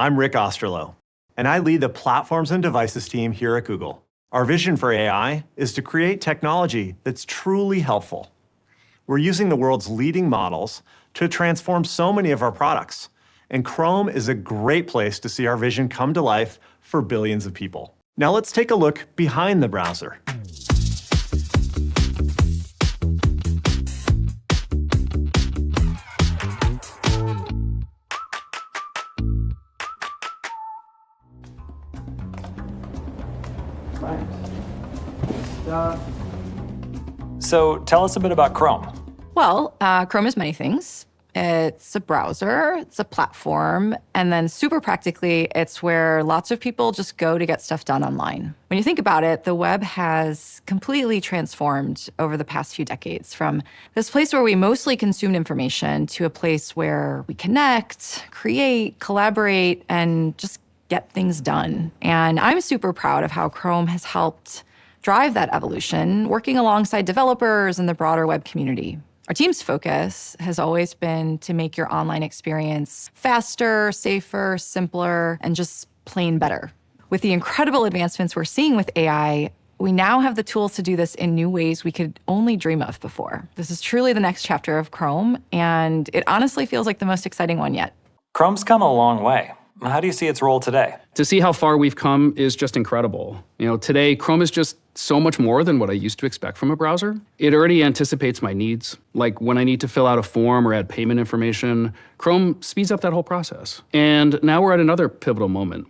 I'm Rick Osterloh, and I lead the Platforms and Devices team here at Google. Our vision for AI is to create technology that's truly helpful. We're using the world's leading models to transform so many of our products, and Chrome is a great place to see our vision come to life for billions of people. Now let's take a look behind the browser. So tell us a bit about Chrome. Well, Chrome is many things. It's a browser, it's a platform, and then super practically, it's where lots of people just go to get stuff done online. When you think about it, the web has completely transformed over the past few decades from this place where we mostly consumed information to a place where we connect, create, collaborate, and just get things done. And I'm super proud of how Chrome has helped drive that evolution, working alongside developers and the broader web community. Our team's focus has always been to make your online experience faster, safer, simpler, and just plain better. With the incredible advancements we're seeing with AI, we now have the tools to do this in new ways we could only dream of before. This is truly the next chapter of Chrome, and it honestly feels like the most exciting one yet. Chrome's come a long way. How do you see its role today? To see how far we've come is just incredible. Today, Chrome is just so much more than what I used to expect from a browser. It already anticipates my needs. Like when I need to fill out a form or add payment information, Chrome speeds up that whole process. And now we're at another pivotal moment.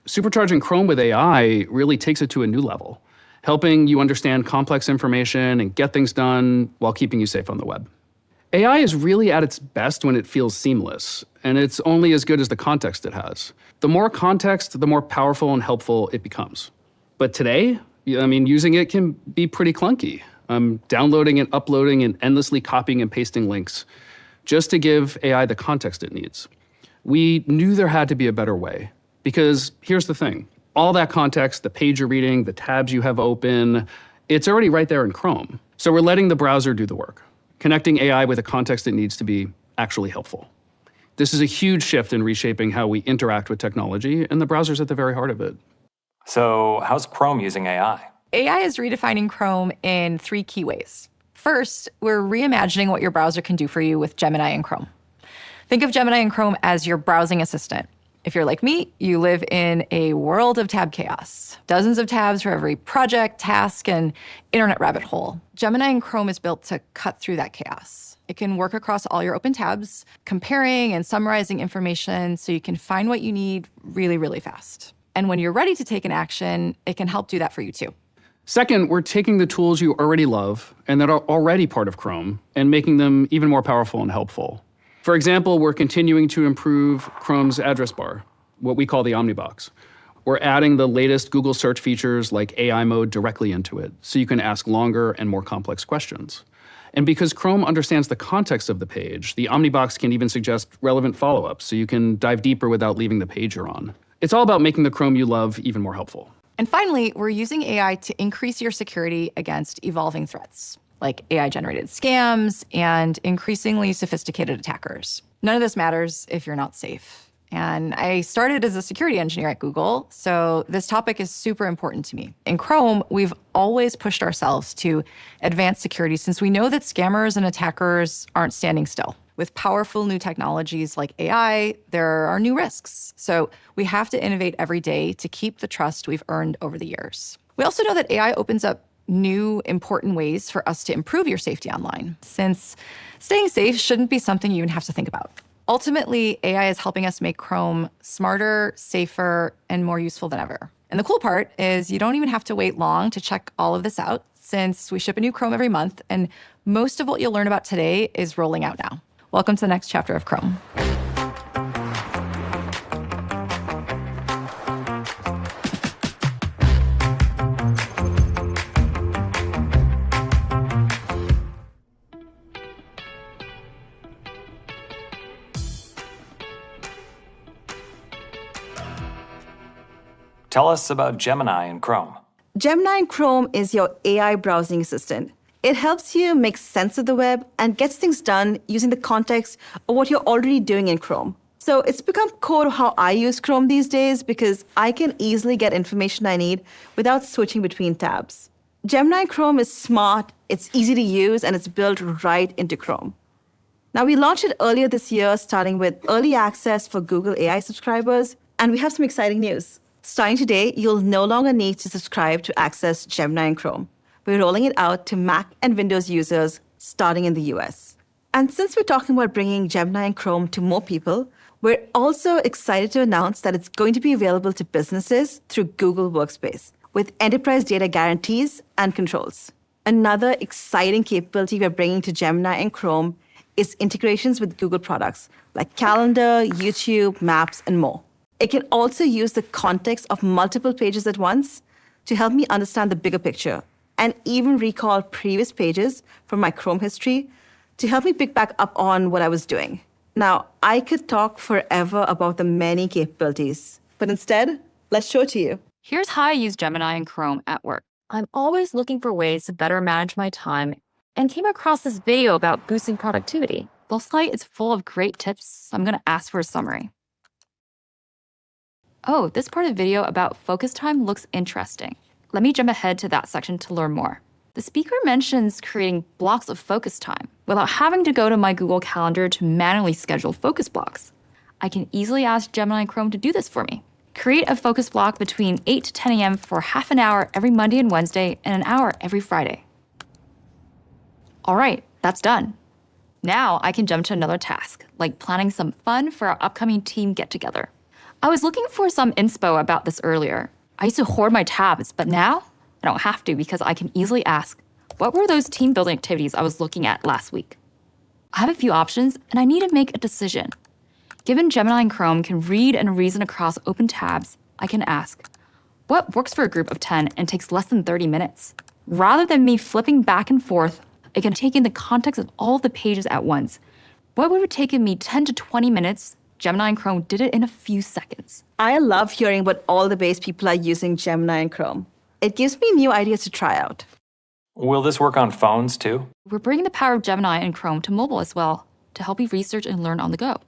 Supercharging Chrome with AI really takes it to a new level, helping you understand complex information and get things done while keeping you safe on the web. AI is really at its best when it feels seamless, and it's only as good as the context it has. The more context, the more powerful and helpful it becomes. But today, using it can be pretty clunky. I'm downloading and uploading and endlessly copying and pasting links just to give AI the context it needs. We knew there had to be a better way, because here's the thing. All that context, the page you're reading, the tabs you have open, it's already right there in Chrome. So we're letting the browser do the work, connecting AI with the context it needs to be actually helpful. This is a huge shift in reshaping how we interact with technology, and the browser's at the very heart of it. So how's Chrome using AI? AI is redefining Chrome in 3 key ways. First, we're reimagining what your browser can do for you with Gemini and Chrome. Think of Gemini and Chrome as your browsing assistant. If you're like me, you live in a world of tab chaos. Dozens of tabs for every project, task, and internet rabbit hole. Gemini and Chrome is built to cut through that chaos. It can work across all your open tabs, comparing and summarizing information so you can find what you need really, really fast. And when you're ready to take an action, it can help do that for you too. Second, we're taking the tools you already love and that are already part of Chrome and making them even more powerful and helpful. For example, we're continuing to improve Chrome's address bar, what we call the Omnibox. We're adding the latest Google search features like AI mode directly into it, so you can ask longer and more complex questions. And because Chrome understands the context of the page, the Omnibox can even suggest relevant follow-ups, so you can dive deeper without leaving the page you're on. It's all about making the Chrome you love even more helpful. And finally, we're using AI to increase your security against evolving threats, like AI-generated scams and increasingly sophisticated attackers. None of this matters if you're not safe. And I started as a security engineer at Google, so this topic is super important to me. In Chrome, we've always pushed ourselves to advance security since we know that scammers and attackers aren't standing still. With powerful new technologies like AI, there are new risks. So we have to innovate every day to keep the trust we've earned over the years. We also know that AI opens up new, important ways for us to improve your safety online, since staying safe shouldn't be something you even have to think about. Ultimately, AI is helping us make Chrome smarter, safer, and more useful than ever. And the cool part is you don't even have to wait long to check all of this out, since we ship a new Chrome every month, and most of what you'll learn about today is rolling out now. Welcome to the next chapter of Chrome. Tell us about Gemini and Chrome. Gemini in Chrome is your AI browsing assistant. It helps you make sense of the web and gets things done using the context of what you're already doing in Chrome. So it's become core to how I use Chrome these days because I can easily get information I need without switching between tabs. Gemini Chrome is smart, it's easy to use, and it's built right into Chrome. Now, we launched it earlier this year, starting with early access for Google AI subscribers, and we have some exciting news. Starting today, you'll no longer need to subscribe to access Gemini and Chrome. We're rolling it out to Mac and Windows users starting in the US. And since we're talking about bringing Gemini and Chrome to more people, we're also excited to announce that it's going to be available to businesses through Google Workspace with enterprise data guarantees and controls. Another exciting capability we're bringing to Gemini and Chrome is integrations with Google products like Calendar, YouTube, Maps, and more. It can also use the context of multiple pages at once to help me understand the bigger picture and even recall previous pages from my Chrome history to help me pick back up on what I was doing. Now, I could talk forever about the many capabilities, but instead, let's show it to you. Here's how I use Gemini and Chrome at work. I'm always looking for ways to better manage my time and came across this video about boosting productivity. The site is full of great tips, so I'm going to ask for a summary. Oh, this part of the video about focus time looks interesting. Let me jump ahead to that section to learn more. The speaker mentions creating blocks of focus time without having to go to my Google Calendar to manually schedule focus blocks. I can easily ask Gemini and Chrome to do this for me. Create a focus block between 8 to 10 a.m. for half an hour every Monday and Wednesday and an hour every Friday. All right, that's done. Now I can jump to another task, like planning some fun for our upcoming team get-together. I was looking for some inspo about this earlier. I used to hoard my tabs, but now I don't have to because I can easily ask, what were those team building activities I was looking at last week? I have a few options and I need to make a decision. Given Gemini and Chrome can read and reason across open tabs, I can ask, what works for a group of 10 and takes less than 30 minutes? Rather than me flipping back and forth, I can take in the context of all of the pages at once. What would have taken me 10 to 20 minutes, Gemini and Chrome did it in a few seconds. I love hearing what all the base people are using Gemini and Chrome. It gives me new ideas to try out. Will this work on phones too? We're bringing the power of Gemini and Chrome to mobile as well to help you research and learn on the go.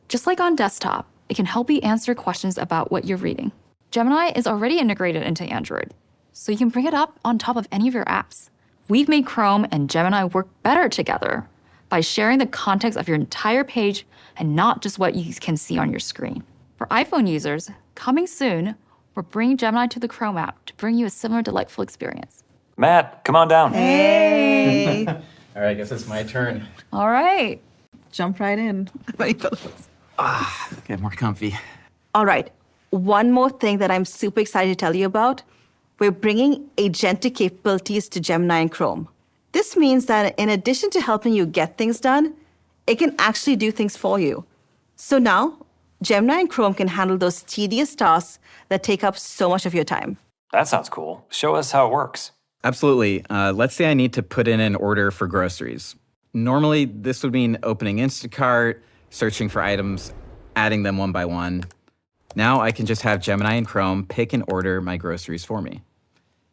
Just like on desktop, it can help you answer questions about what you're reading. Gemini is already integrated into Android, so you can bring it up on top of any of your apps. We've made Chrome and Gemini work better together by sharing the context of your entire page and not just what you can see on your screen. For iPhone users, coming soon, we're bringing Gemini to the Chrome app to bring you a similar delightful experience. Matt, come on down. Hey! All right, I guess it's my turn. All right. Jump right in. Get more comfy. All right, one more thing that I'm super excited to tell you about. We're bringing agentic capabilities to Gemini and Chrome. This means that in addition to helping you get things done, it can actually do things for you. So now, Gemini and Chrome can handle those tedious tasks that take up so much of your time. That sounds cool. Show us how it works. Absolutely. Let's say I need to put in an order for groceries. Normally, this would mean opening Instacart, searching for items, adding them one by one. Now I can just have Gemini and Chrome pick and order my groceries for me.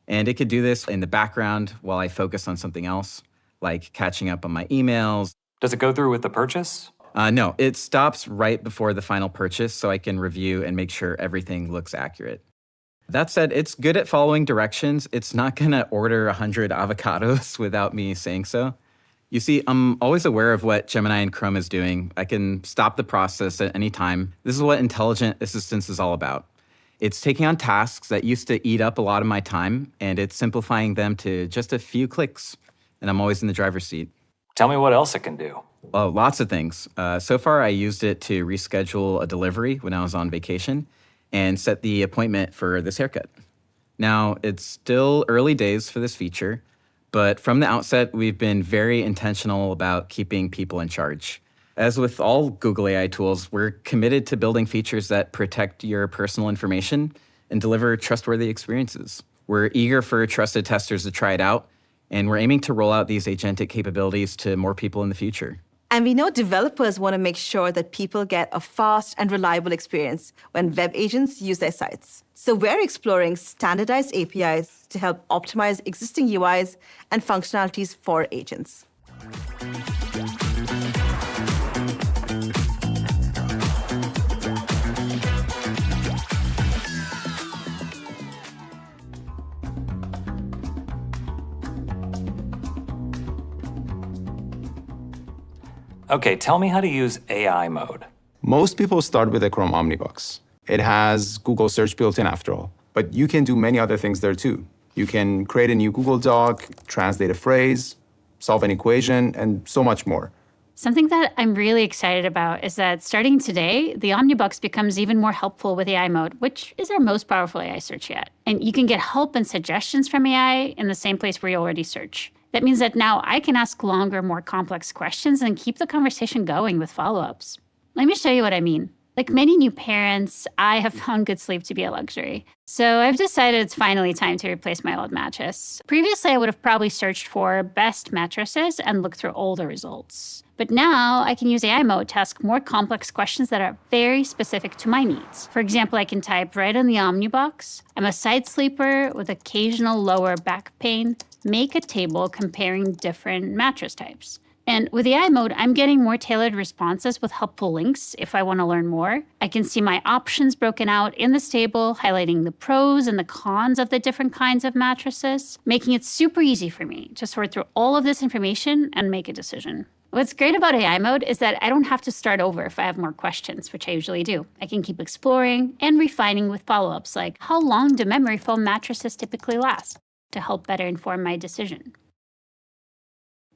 And it could do this in the background while I focus on something else, like catching up on my emails. Does it go through with the purchase? No, it stops right before the final purchase so I can review and make sure everything looks accurate. That said, it's good at following directions. It's not gonna order 100 avocados without me saying so. You see, I'm always aware of what Gemini and Chrome is doing. I can stop the process at any time. This is what intelligent assistance is all about. It's taking on tasks that used to eat up a lot of my time, and it's simplifying them to just a few clicks. And I'm always in the driver's seat. Tell me what else it can do. Oh, lots of things. So far, I used it to reschedule a delivery when I was on vacation and set the appointment for this haircut. Now, it's still early days for this feature, but from the outset, we've been very intentional about keeping people in charge. As with all Google AI tools, we're committed to building features that protect your personal information and deliver trustworthy experiences. We're eager for trusted testers to try it out, and we're aiming to roll out these agentic capabilities to more people in the future. And we know developers want to make sure that people get a fast and reliable experience when web agents use their sites. So we're exploring standardized APIs to help optimize existing UIs and functionalities for agents. Okay, tell me how to use AI mode. Most people start with a Chrome Omnibox. It has Google Search built in after all, but you can do many other things there too. You can create a new Google Doc, translate a phrase, solve an equation, and so much more. Something that I'm really excited about is that starting today, the Omnibox becomes even more helpful with AI mode, which is our most powerful AI search yet. And you can get help and suggestions from AI in the same place where you already search. That means that now I can ask longer, more complex questions and keep the conversation going with follow-ups. Let me show you what I mean. Like many new parents, I have found good sleep to be a luxury. So I've decided it's finally time to replace my old mattress. Previously, I would have probably searched for best mattresses and looked through older results. But now I can use AI mode to ask more complex questions that are very specific to my needs. For example, I can type right in the Omnibox, I'm a side sleeper with occasional lower back pain. Make a table comparing different mattress types. And with AI mode, I'm getting more tailored responses with helpful links if I want to learn more. I can see my options broken out in this table, highlighting the pros and the cons of the different kinds of mattresses, making it super easy for me to sort through all of this information and make a decision. What's great about AI mode is that I don't have to start over if I have more questions, which I usually do. I can keep exploring and refining with follow-ups like how long do memory foam mattresses typically last to help better inform my decision.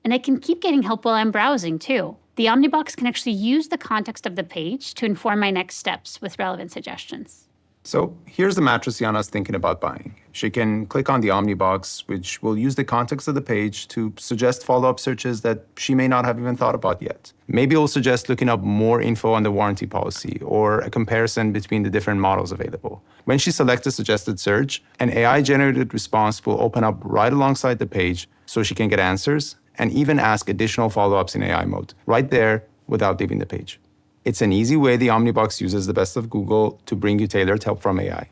And I can keep getting help while I'm browsing too. The Omnibox can actually use the context of the page to inform my next steps with relevant suggestions. So here's the mattress Jana's thinking about buying. She can click on the Omnibox, which will use the context of the page to suggest follow-up searches that she may not have even thought about yet. Maybe it will suggest looking up more info on the warranty policy or a comparison between the different models available. When she selects a suggested search, an AI-generated response will open up right alongside the page so she can get answers and even ask additional follow-ups in AI mode, right there without leaving the page. It's an easy way the Omnibox uses the best of Google to bring you tailored help from AI.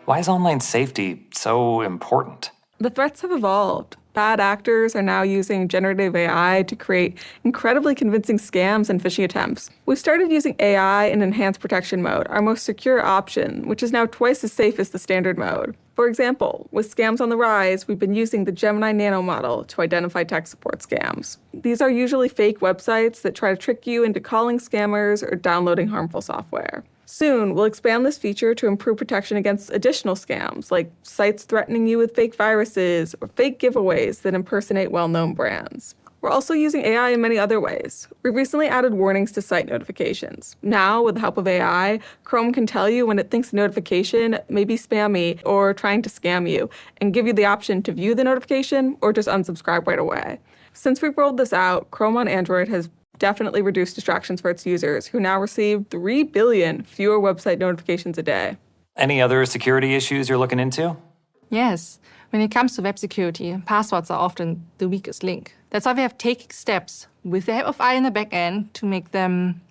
Why is online safety so important? The threats have evolved. Bad actors are now using generative AI to create incredibly convincing scams and phishing attempts. We've started using AI in enhanced protection mode, our most secure option, which is now twice as safe as the standard mode. For example, with scams on the rise, we've been using the Gemini Nano model to identify tech support scams. These are usually fake websites that try to trick you into calling scammers or downloading harmful software. Soon, we'll expand this feature to improve protection against additional scams, like sites threatening you with fake viruses or fake giveaways that impersonate well-known brands. We're also using AI in many other ways. We recently added warnings to site notifications. Now, with the help of AI, Chrome can tell you when it thinks a notification may be spammy or trying to scam you, and give you the option to view the notification or just unsubscribe right away. Since we've rolled this out, Chrome on Android has definitely reduced distractions for its users, who now receive 3 billion fewer website notifications a day. Any other security issues you're looking into? Yes. When it comes to web security, passwords are often the weakest link. That's why we have taken steps with the help of AI in the back end to make them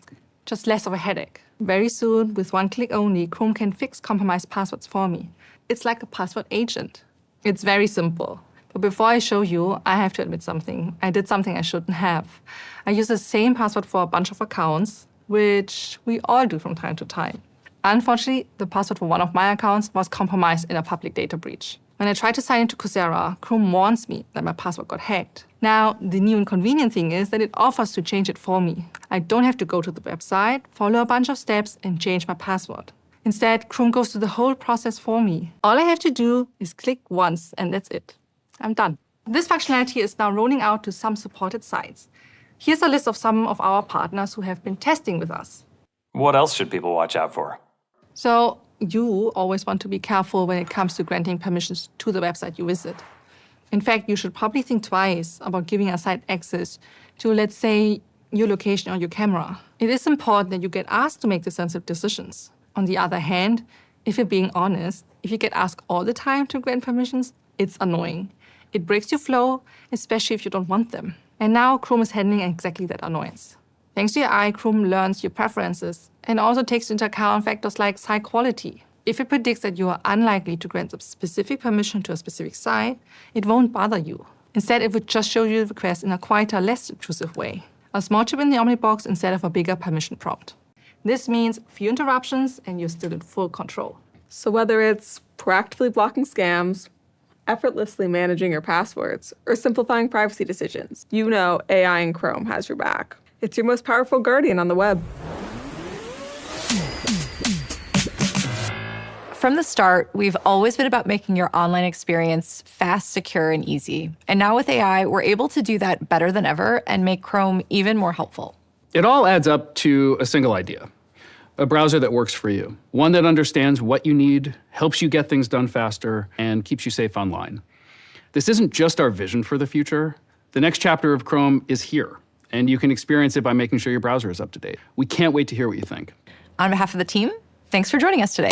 just less of a headache. Very soon, with one click only, Chrome can fix compromised passwords for me. It's like a password agent. It's very simple. But before I show you, I have to admit something. I did something I shouldn't have. I used the same password for a bunch of accounts, which we all do from time to time. Unfortunately, the password for one of my accounts was compromised in a public data breach. When I tried to sign into Coursera, Chrome warns me that my password got hacked. Now, the new inconvenient thing is that it offers to change it for me. I don't have to go to the website, follow a bunch of steps, and change my password. Instead, Chrome goes through the whole process for me. All I have to do is click once, and that's it. I'm done. This functionality is now rolling out to some supported sites. Here's a list of some of our partners who have been testing with us. What else should people watch out for? So you always want to be careful when it comes to granting permissions to the website you visit. In fact, you should probably think twice about giving a site access to, let's say, your location or your camera. It is important that you get asked to make the sensitive decisions. On the other hand, if you're being honest, if you get asked all the time to grant permissions, it's annoying. It breaks your flow, especially if you don't want them. And now Chrome is handling exactly that annoyance. Thanks to AI, Chrome learns your preferences and also takes into account factors like site quality. If it predicts that you are unlikely to grant a specific permission to a specific site, it won't bother you. Instead, it would just show you the request in a quieter, less intrusive way. a small chip in the Omnibox instead of a bigger permission prompt. This means few interruptions and you're still in full control. So whether it's proactively blocking scams, effortlessly managing your passwords, or simplifying privacy decisions, you know AI in Chrome has your back. It's your most powerful guardian on the web. From the start, we've always been about making your online experience fast, secure, and easy. And now with AI, we're able to do that better than ever and make Chrome even more helpful. It all adds up to a single idea. A browser that works for you. One that understands what you need, helps you get things done faster, and keeps you safe online. This isn't just our vision for the future. The next chapter of Chrome is here, and you can experience it by making sure your browser is up to date. We can't wait to hear what you think. On behalf of the team, thanks for joining us today.